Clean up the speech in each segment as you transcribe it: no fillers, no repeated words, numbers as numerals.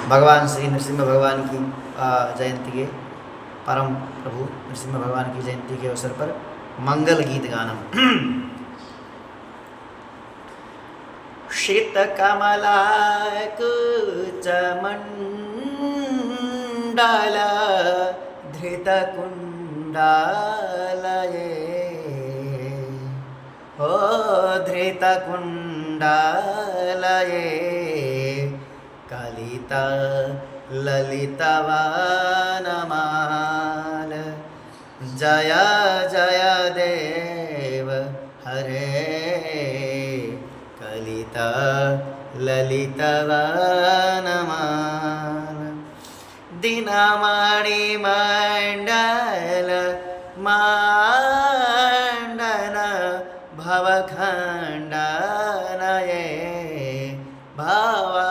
भगवान श्री नरसिम्हा भगवान की जयंती के परम प्रभु नरसिम्हा भगवान की जयंती के अवसर पर मंगल गीत गानम। शीतकमलाकुचमण्डल धृतकुण्डालये ओ धृतकुण्डालये कलिता ललितवानमाल जय जय देव हरे कलिता ललितवानमाल दिनमणिमण्डल माण्डन भवखण्डनये भवखण्डनये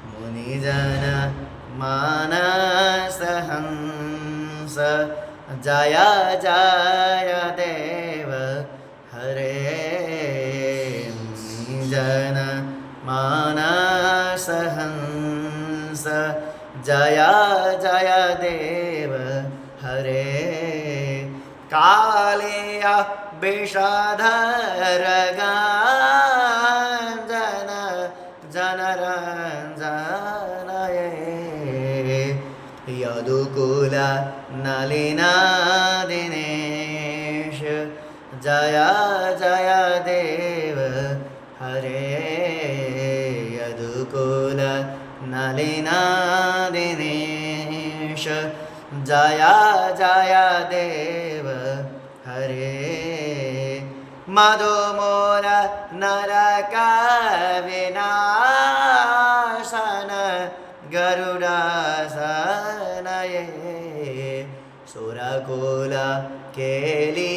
मुनिजन मानसहंस जय जय देव हरे मुनिजन मानसहंस जय जय देव हरे कालिया विषधर गांजन जनरंजनये यदुकुल नलिना दिनेश जय जय देव हरे यदुकुल नलिना दिनेश जय जय देव हरे मधुमोर नरक विनाशन गरुडासनये सुरकुल केली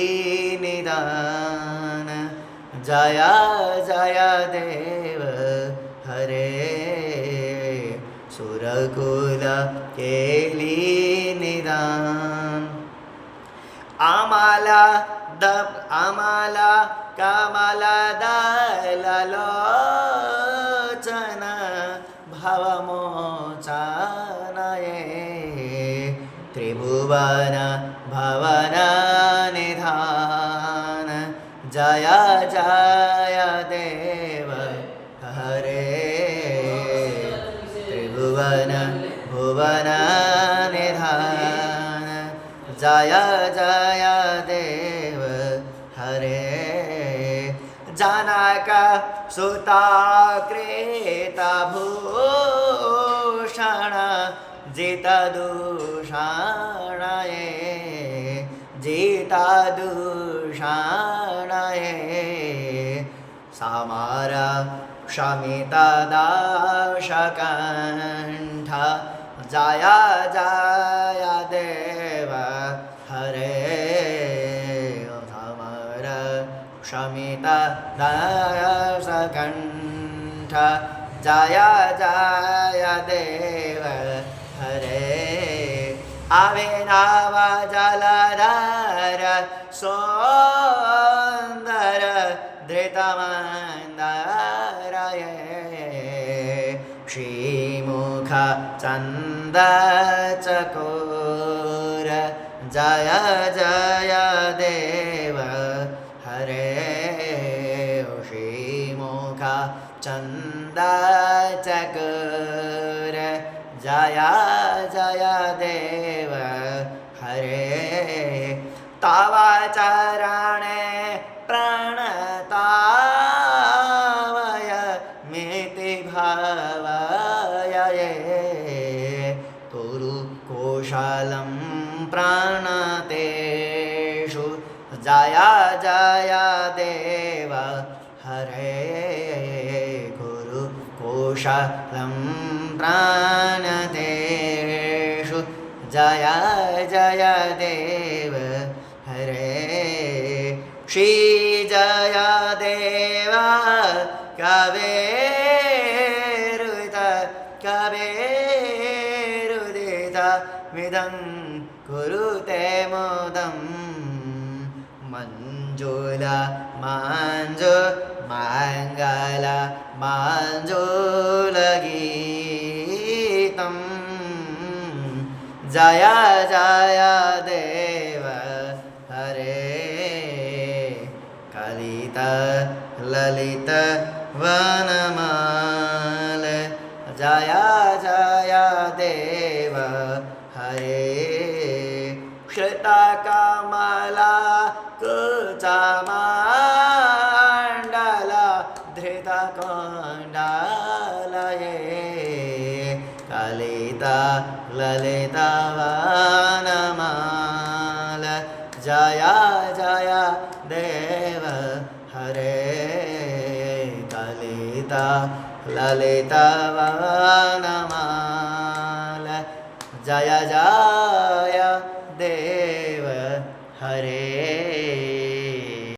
निदान जय जय देव हरे सुरकुल केली निदान आमाला कमलदललोचन भवमोचनये त्रिभुवन भवन निधान जय जय देव हरे त्रिभुवन भुवन निधान जय जय देव हरे जनक सुता कृतभूषण जितदूषणये जितदूषणये समर शमितदाशकण्ठ जय जय देव हरे समर शमितदाशकण्ठ जय जय देव हरे अभिनव जलधर सुंदर धृतमंदरये श्रीमुख चंद चकोर जय जय देव हरे श्रीमुख चंद चकोर जय जय देव हरे तव चरणे प्रणतावय मेति भावये कुरु कौशलं प्राणतेषु जय जय देव हरे कुरु कौशलं प्राणतेषु जय जय देव हरे श्री जय देव कवेरुत कवेरुदित मिदं कुरुते मोदं मंजुला मांजो मङ्गल मञ्जुलगीतं जय जय देव हरे कलित ललित वनमाल जय जय देव हरे श्रितकमला कुचमाण्डला धृतकुण्डलये कलित ललित वनमाल जय जय देव हरे कलित ललित वनमाल जय जय